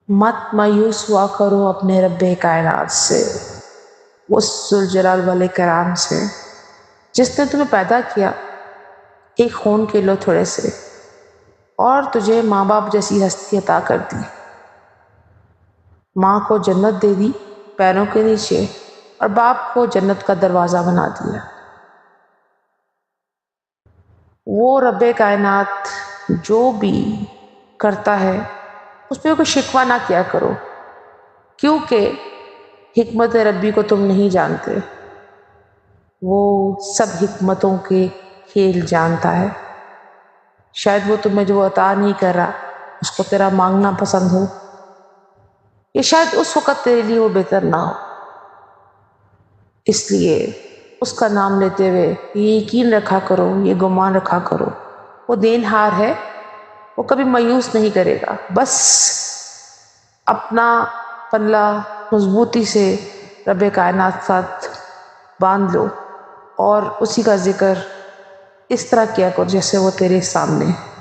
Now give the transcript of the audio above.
مت مایوس ہوا کرو اپنے رب کائنات سے، اس ذوالجلال والاکرام سے جس نے تمہیں پیدا کیا ایک خون کے لوتھڑے سے اور تجھے ماں باپ جیسی ہستی عطا کر دی، ماں کو جنت دے دی پیروں کے نیچے اور باپ کو جنت کا دروازہ بنا دیا۔ وہ رب کائنات جو بھی کرتا ہے اس پہ کوئی شکوہ نہ کیا کرو، کیونکہ حکمت ربی کو تم نہیں جانتے، وہ سب حکمتوں کے کھیل جانتا ہے۔ شاید وہ تمہیں جو عطا نہیں کر رہا اس کو تیرا مانگنا پسند ہو، یا شاید اس وقت تیرے لیے وہ بہتر نہ ہو، اس لیے اس کا نام لیتے ہوئے یہ یقین رکھا کرو، یہ گمان رکھا کرو، وہ دینہار ہے، وہ کبھی مایوس نہیں کرے گا۔ بس اپنا پلہ مضبوطی سے رب کائنات ساتھ باندھ لو اور اسی کا ذکر اس طرح کیا کرو جیسے وہ تیرے سامنے ہے۔